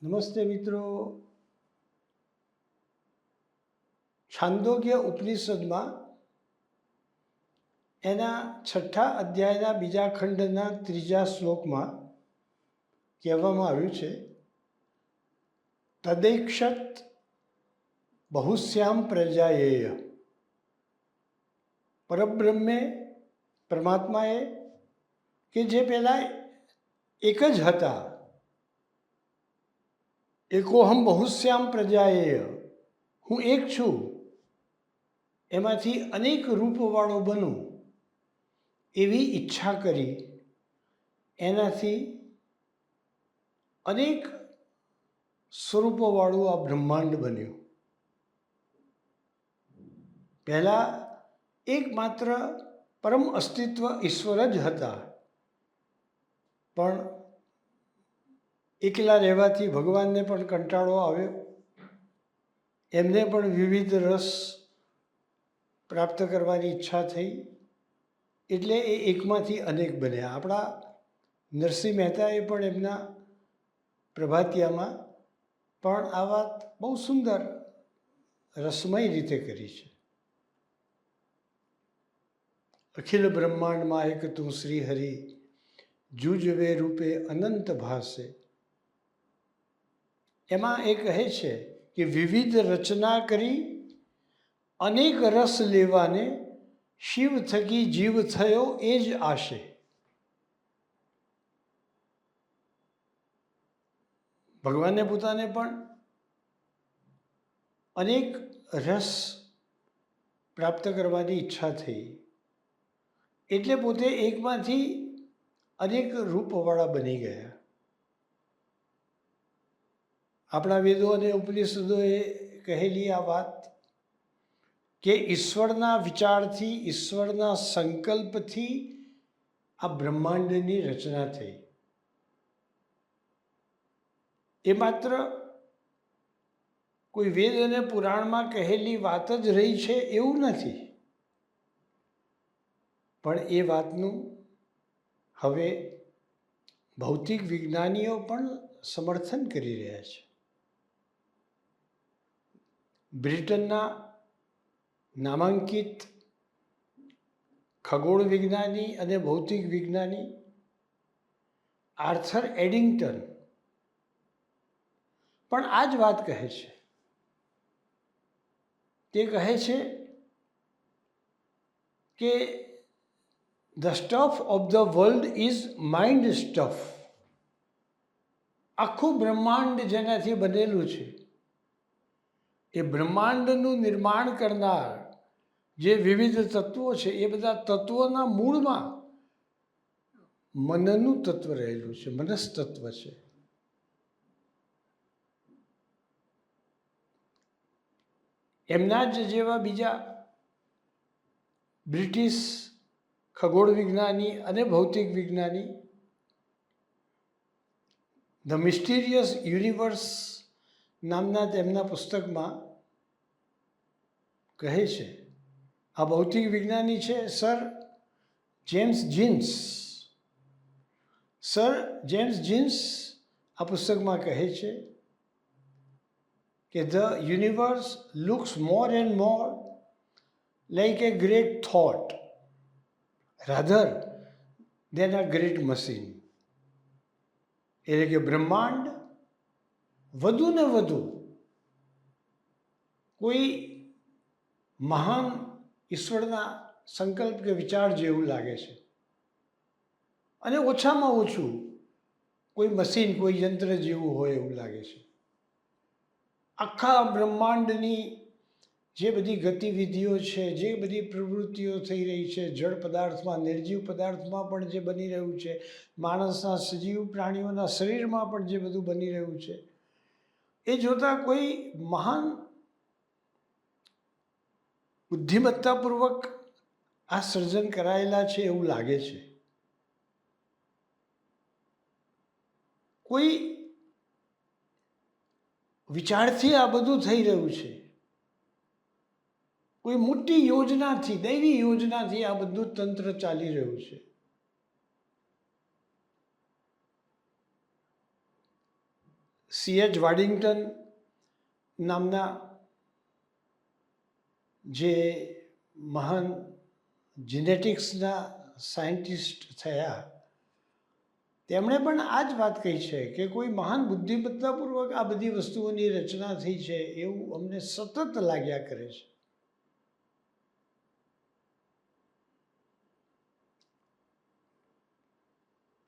નમસ્તે મિત્રો. છાંદોગ્ય ઉપનિષદમાં એના 6ઠા અધ્યાયના બીજા ખંડના 3જા શ્લોકમાં કહેવામાં આવ્યું છે, તદૈક્ષત બહુશ્યામ પ્રજાયેય. પરબ્રહ્મે, પરમાત્માએ, કે જે પહેલાં એક જ હતા, એકોહમ બહુશ્યામ પ્રજાયેય, હું એક છું, એમાંથી અનેક રૂપવાળો બનું એવી ઈચ્છા કરી, એનાથી અનેક સ્વરૂપોવાળું આ બ્રહ્માંડ બન્યું. પહેલાં એકમાત્ર પરમ અસ્તિત્વ ઈશ્વર જ હતા, પણ એકલા રહેવાથી ભગવાનને પણ કંટાળો આવ્યો. એમને પણ વિવિધ રસ પ્રાપ્ત કરવાની ઈચ્છા થઈ, એટલે એ એકમાંથી અનેક બન્યા. આપણા નરસિંહ મહેતાએ પણ એમના પ્રભાતિયામાં પણ આ વાત બહુ સુંદર રસમય રીતે કરી છે. અખિલ બ્રહ્માંડમાં એક તું શ્રી હરિ, જુજવે રૂપે અનંત ભાસે. એમાં એ કહે છે કે વિવિધ રચના કરી અનેક રસ લેવાને, શિવ થકી જીવ થયો એ જ આશે. ભગવાનને પોતાને પણ અનેક રસ પ્રાપ્ત કરવાની ઈચ્છા થઈ, એટલે પોતે એકમાંથી અનેક રૂપવાળા બની ગયા. આપણા વેદો અને ઉપનિષદોએ કહેલી આ વાત કે ઈશ્વરના વિચારથી, ઈશ્વરના સંકલ્પથી આ બ્રહ્માંડની રચના થઈ. એ માત્ર કોઈ વેદ અને પુરાણમાં કહેલી વાત જ રહી છે એવું નથી, પણ એ વાતનું હવે ભૌતિક વિજ્ઞાનીઓ પણ સમર્થન કરી રહ્યા છે. બ્રિટનના નામાંકિત ખગોળ વિજ્ઞાની અને ભૌતિક વિજ્ઞાની આર્થર એડિંગ્ટન પણ આ જ વાત કહે છે. તે કહે છે કે the stuff of the world is mind stuff. આખું બ્રહ્માંડ જેનાથી બનેલું છે, એ બ્રહ્માંડનું નિર્માણ કરનાર જે વિવિધ તત્વો છે, એ બધા તત્વોના મૂળમાં મનનું તત્વ રહેલું છે, મનસ્તત્વ છે. એમના જ જેવા બીજા બ્રિટિશ ખગોળ વિજ્ઞાની અને ભૌતિક વિજ્ઞાની ધ મિસ્ટીરિયસ યુનિવર્સ નામના તેમના પુસ્તકમાં કહે છે, આ ભૌતિક વિજ્ઞાની છે sir James jeans. Sir James jeans આ પુસ્તકમાં કહે છે કે the universe looks more and more like A great thought rather then a great machine. એટલે કે બ્રહ્માંડ વધુ ને વધુ કોઈ મહાન ઈશ્વરના સંકલ્પ કે વિચાર જેવું લાગે છે, અને ઓછામાં ઓછું કોઈ મશીન, કોઈ યંત્ર જેવું હોય એવું લાગે છે. આખા બ્રહ્માંડની જે બધી ગતિવિધિઓ છે, જે બધી પ્રવૃત્તિઓ થઈ રહી છે, જળ પદાર્થમાં, નિર્જીવ પદાર્થમાં પણ જે બની રહ્યું છે, માણસના, સજીવ પ્રાણીઓના શરીરમાં પણ જે બધું બની રહ્યું છે, એ જોતાં કોઈ મહાન બુદ્ધિમત્તાપૂર્વક આ સર્જન કરાયેલા છે એવું લાગે છે. કોઈ વિચારથી આ બધું થઈ રહ્યું છે, કોઈ મોટી યોજનાથી, દૈવી યોજનાથી આ બધું તંત્ર ચાલી રહ્યું છે. C.H. વાડિંગ્ટન નામના જે મહાન જીનેટિક્સના સાયન્ટિસ્ટ થયા, તેમણે પણ આ જ વાત કહી છે કે કોઈ મહાન બુદ્ધિમત્તાપૂર્વક આ બધી વસ્તુઓની રચના થઈ છે એવું અમને સતત લાગ્યા કરે છે.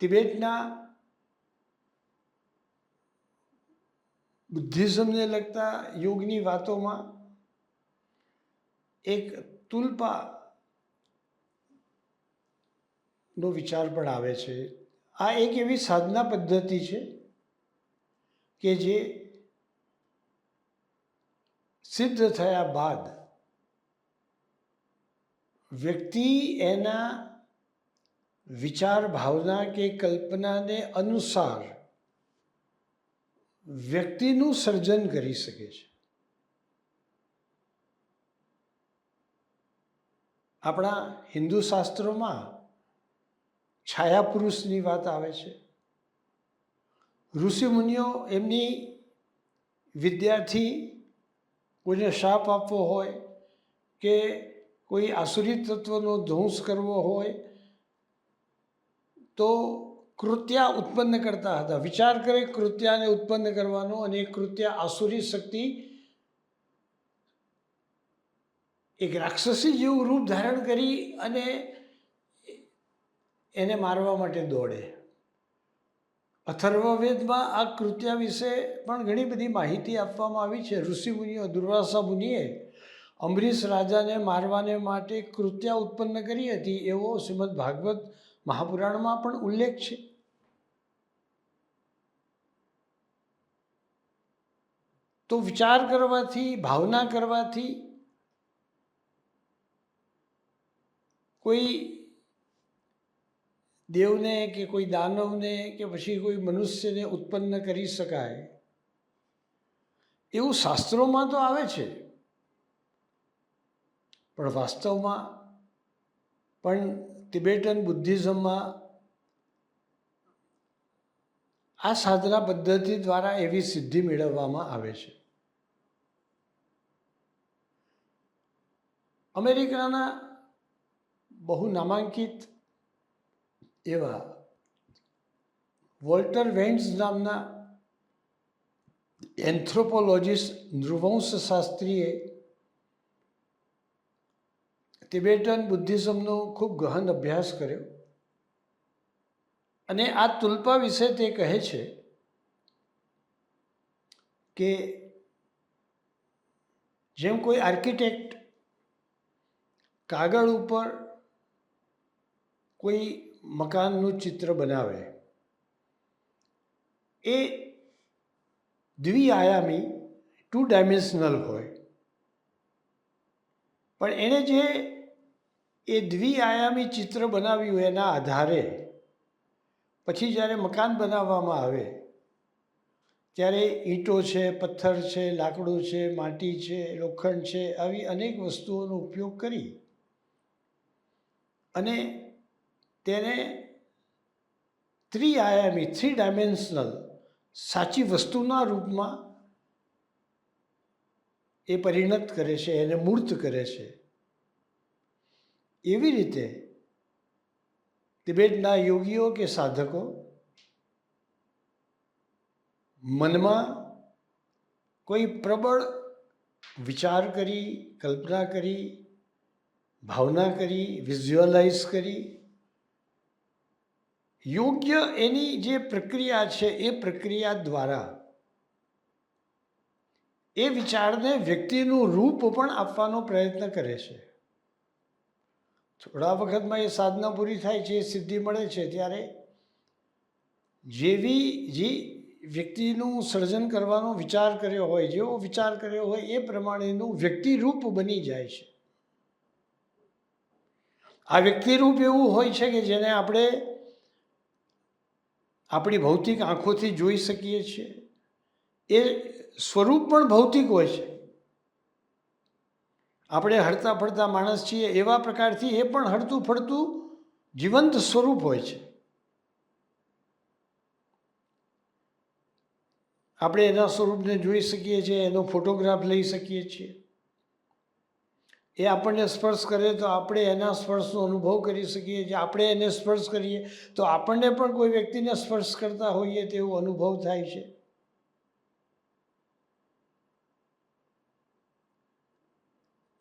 તિબેટના બુદ્ધિઝમને લગતા યોગની વાતોમાં એક તુલ્પાનો વિચાર પણ આવે છે. આ એક એવી સાધના પદ્ધતિ છે કે જે સિદ્ધ થયા બાદ વ્યક્તિ એના વિચાર, ભાવના કે કલ્પનાને અનુસાર વ્યક્તિનું સર્જન કરી શકે છે. આપણા હિન્દુ શાસ્ત્રોમાં છાયા પુરુષની વાત આવે છે. ઋષિમુનિઓ એમની વિદ્યાર્થી કોઈને શાપ આપવો હોય કે કોઈ આસુરી તત્વનો ધ્વંસ કરવો હોય તો કૃત્યા ઉત્પન્ન કરતા હતા. વિચાર કરે કૃત્યાને ઉત્પન્ન કરવાનો, અને એ કૃત્ય આસુરી શક્તિ એક રાક્ષસી જેવું રૂપ ધારણ કરી અને એને મારવા માટે દોડે. અથર્વવેદમાં આ કૃત્ય વિશે પણ ઘણી બધી માહિતી આપવામાં આવી છે. ઋષિમુનિઓ, દુર્વાસા મુનિએ અંબરીશ રાજાને મારવાને માટે કૃત્યા ઉત્પન્ન કરી હતી એવો શ્રીમદ ભાગવત મહાપુરાણમાં પણ ઉલ્લેખ છે. તો વિચાર કરવાથી, ભાવના કરવાથી કોઈ દેવને કે કોઈ દાનવને કે પછી કોઈ મનુષ્યને ઉત્પન્ન કરી શકાય એવું શાસ્ત્રોમાં તો આવે છે, પણ વાસ્તવમાં પણ તિબેટન બુદ્ધિઝમમાં આ સાધના પદ્ધતિ દ્વારા એવી સિદ્ધિ મેળવવામાં આવે છે. અમેરિકાના બહુ નામાંકિત એવા વોલ્ટર વેન્ડ્સ નામના એન્થ્રોપોલોજીસ્ટ, નૃવંશશાસ્ત્રીએ તિબેટન બુદ્ધિઝમનો ખૂબ ગહન અભ્યાસ કર્યો અને આ તુલ્પા વિશે તે કહે છે કે જેમ કોઈ આર્કિટેક્ટ કાગળ ઉપર કોઈ મકાનનું ચિત્ર બનાવે, એ દ્વિઆયામી, 2 ડાયમેન્શનલ હોય, પણ એણે જે એ દ્વિઆયામી ચિત્ર બનાવ્યું એના આધારે પછી જ્યારે મકાન બનાવવામાં આવે ત્યારે ઈંટો છે, પથ્થર છે, લાકડું છે, માટી છે, લોખંડ છે, આવી અનેક વસ્તુઓનો ઉપયોગ કરી અને તેને ત્રિઆયામી, 3 ડાયમેન્શનલ સાચી વસ્તુના રૂપમાં એ પરિણત કરે છે, એને મૂર્ત કરે છે. એવી રીતે તિબેટના યોગીઓ કે સાધકો મનમાં કોઈ પ્રબળ વિચાર કરી, કલ્પના કરી, ભાવના કરી, વિઝ્યુઅલાઇઝ કરી, યોગ્ય એની જે પ્રક્રિયા છે એ પ્રક્રિયા દ્વારા એ વિચારને વ્યક્તિનું રૂપ પણ આપવાનો પ્રયત્ન કરે છે. થોડા વખતમાં એ સાધના પૂરી થાય છે, એ સિદ્ધિ મળે છે, ત્યારે જે વ્યક્તિનું સર્જન કરવાનો વિચાર કર્યો હોય, જેવો વિચાર કર્યો હોય એ પ્રમાણેનું વ્યક્તિરૂપ બની જાય છે. આ વ્યક્તિરૂપ એવું હોય છે કે જેને આપણે આપણી ભૌતિક આંખોથી જોઈ શકીએ છીએ. એ સ્વરૂપ પણ ભૌતિક હોય છે. આપણે હરતા ફરતા માણસ છીએ એવા પ્રકારથી એ પણ હરતું ફરતું જીવંત સ્વરૂપ હોય છે. આપણે એના સ્વરૂપને જોઈ શકીએ છીએ, એનો ફોટોગ્રાફ લઈ શકીએ છીએ. એ આપણને સ્પર્શ કરે તો આપણે એના સ્પર્શનો અનુભવ કરી શકીએ છીએ. આપણે એને સ્પર્શ કરીએ તો આપણને પણ કોઈ વ્યક્તિને સ્પર્શ કરતા હોઈએ તેવો અનુભવ થાય છે.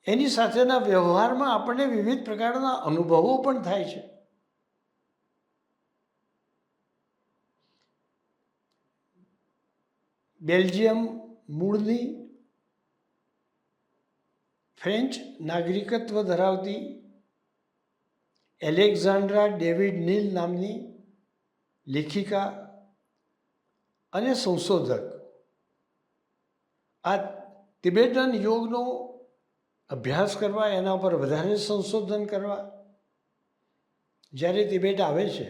એની સાથેના વ્યવહારમાં આપણને વિવિધ પ્રકારના અનુભવો પણ થાય છે. બેલ્જિયમ મૂળની ફ્રેન્ચ નાગરિકત્વ ધરાવતી એલેક્ઝાન્ડ્રા ડેવિડ નીલ નામની લેખિકા અને સંશોધક આ તિબેટન યોગનો અભ્યાસ કરવા, એના પર વધારે સંશોધન કરવા જ્યારે તિબેટ આવે છે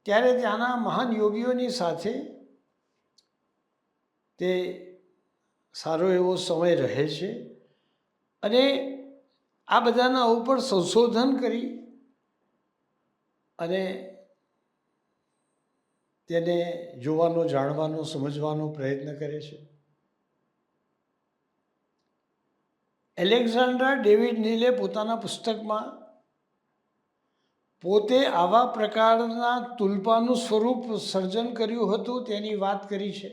ત્યારે ત્યાંના મહાન યોગીઓની સાથે તે સારો એવો સમય રહે છે અને આ બધાના ઉપર સંશોધન કરી અને તેને જોવાનો, જાણવાનો, સમજવાનો પ્રયત્ન કરે છે. એલેક્ઝાન્ડ્રા ડેવિડ નીલે પોતાના પુસ્તકમાં પોતે આવા પ્રકારના તુલપાનું સ્વરૂપ સર્જન કર્યું હતું તેની વાત કરી છે.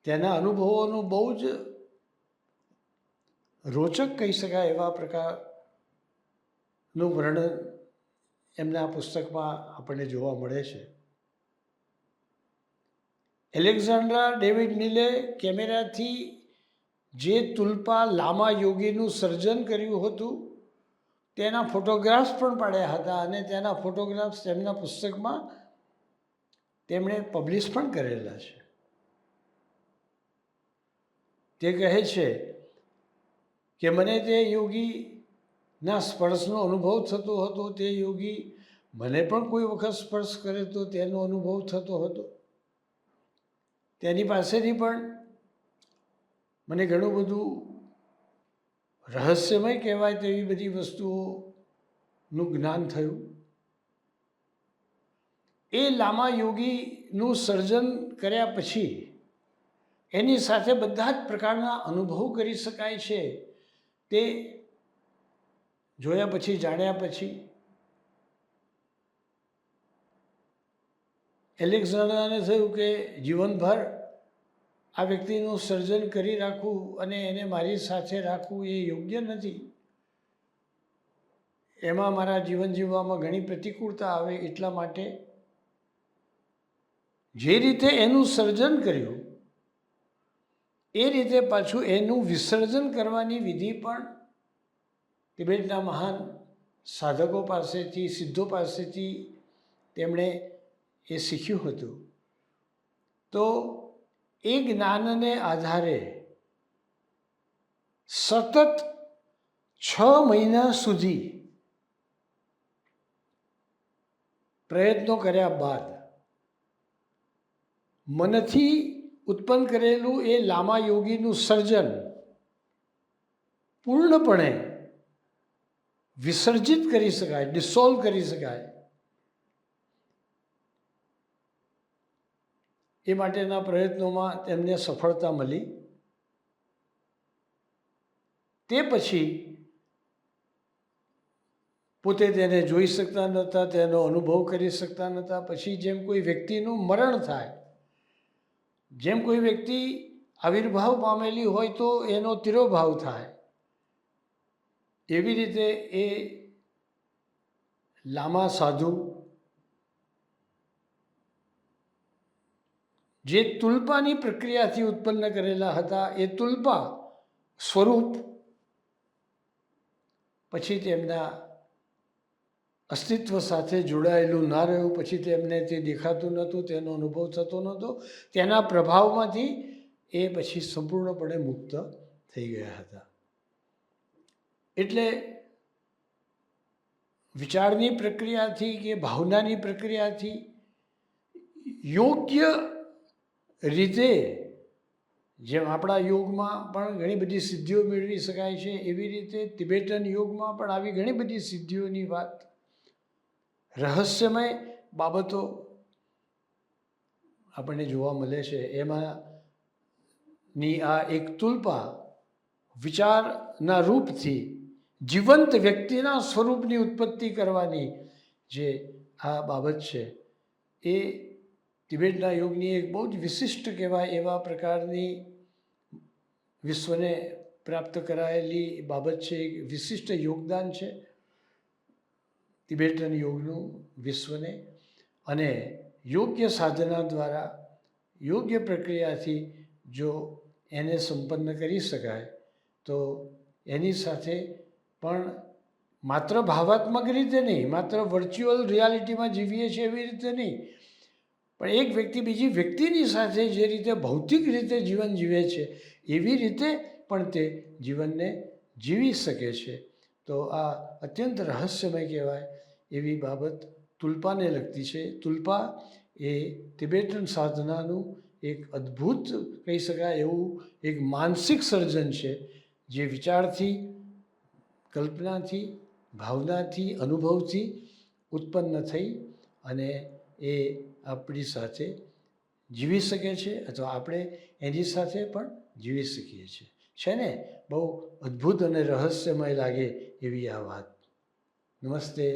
તેના અનુભવોનું બહુ જ રોચક કહી શકાય એવા પ્રકારનું વર્ણન એમના પુસ્તકમાં આપણને જોવા મળે છે. એલેક્ઝાન્ડ્રા ડેવિડ નીલે કેમેરાથી જે તુલપા લામા યોગીનું સર્જન કર્યું હતું તેના ફોટોગ્રાફ્સ પણ પાડ્યા હતા અને તેના ફોટોગ્રાફ્સ તેમના પુસ્તકમાં તેમણે પબ્લિશ પણ કરેલા છે. તે કહે છે કે મને તે યોગીના સ્પર્શનો અનુભવ થતો હતો. તે યોગી મને પણ કોઈ વખત સ્પર્શ કરે તો તેનો અનુભવ થતો હતો. તેની પાસેથી પણ મને ઘણું બધું રહસ્યમય કહેવાય તેવી બધી વસ્તુઓનું જ્ઞાન થયું. એ લામા યોગીનું સર્જન કર્યા પછી એની સાથે બધા જ પ્રકારના અનુભવ કરી શકાય છે. તે જોયા પછી, જાણ્યા પછી એલેક્ઝાન્ડ્રાને થયું કે જીવનભર આ વ્યક્તિનું સર્જન કરી રાખવું અને એને મારી સાથે રાખવું એ યોગ્ય નથી. એમાં મારા જીવન જીવવામાં ઘણી પ્રતિકૂળતા આવે. એટલા માટે જે રીતે એનું સર્જન કર્યું એ રીતે પાછું એનું વિસર્જન કરવાની વિધિ પણ તિબેટના મહાન સાધકો પાસેથી, સિદ્ધો પાસેથી તેમણે એ શીખ્યું હતું. તો એ જ્ઞાનને આધારે સતત 6 મહિના સુધી પ્રયત્નો કર્યા બાદ મનથી ઉત્પન્ન કરેલું એ લામા યોગીનું સર્જન પૂર્ણપણે વિસર્જિત કરી શકાય, ડિસોલ્વ કરી શકાય એ માટેના પ્રયત્નોમાં તેમને સફળતા મળી. તે પછી પોતે તેને જોઈ શકતા નહોતા, તેનો અનુભવ કરી શકતા નહોતા. પછી જેમ કોઈ વ્યક્તિનું મરણ થાય, જેમ કોઈ વ્યક્તિ આવિર્ભાવ પામેલી હોય તો એનો તિરોભાવ થાય, એવી રીતે એ લામા સાધુ જે તુલપાની પ્રક્રિયાથી ઉત્પન્ન કરેલા હતા એ તુલપા સ્વરૂપ પછી તેમના અસ્તિત્વ સાથે જોડાયેલું ના રહ્યું. પછી તેમને તે દેખાતું નહોતું, તેનો અનુભવ થતો નહોતો. તેના પ્રભાવમાંથી એ પછી સંપૂર્ણપણે મુક્ત થઈ ગયા હતા. એટલે વિચારની પ્રક્રિયાથી કે ભાવનાની પ્રક્રિયાથી યોગ્ય રીતે, જેમ આપણા યોગમાં પણ ઘણી બધી સિદ્ધિઓ મેળવી શકાય છે, એવી રીતે તિબેટન યોગમાં પણ આવી ઘણી બધી સિદ્ધિઓની વાત, રહસ્યમય બાબતો આપણને જોવા મળે છે એમાંની આ એક તુલપા વિચારના રૂપથી જીવંત વ્યક્તિના સ્વરૂપની ઉત્પત્તિ કરવાની જે આ બાબત છે એ તિબેટના યોગની એક બહુ જ વિશિષ્ટ કહેવાય એવા પ્રકારની વિશ્વને પ્રાપ્ત કરાયેલી બાબત છે. એક વિશિષ્ટ યોગદાન છે તિબેટન યોગનું વિશ્વને. અને યોગ્ય સાધના દ્વારા યોગ્ય પ્રક્રિયાથી જો એને સંપન્ન કરી શકાય તો એની સાથે પણ માત્ર ભાવાત્મક રીતે નહીં, માત્ર વર્ચ્યુઅલ રિયાલિટીમાં જીવીએ છીએ એવી રીતે નહીં, પણ એક વ્યક્તિ બીજી વ્યક્તિની સાથે જે રીતે ભૌતિક રીતે જીવન જીવે છે એવી રીતે પણ તે જીવનને જીવી શકે છે. તો આ અત્યંત રહસ્યમય કહેવાય એવી બાબત તુલપાને લગતી છે. તુલપા એ તિબેટન સાધનાનું એક અદ્ભુત કહી શકાય એવું એક માનસિક સર્જન છે, જે વિચારથી, કલ્પનાથી, ભાવનાથી, અનુભવથી ઉત્પન્ન થઈ અને એ આપણી સાથે જીવી શકે છે અથવા આપણે એની સાથે પણ જીવી શકીએ છીએ. છે ને બહુ અદ્ભુત અને રહસ્યમય લાગે એવી આ વાત. નમસ્તે.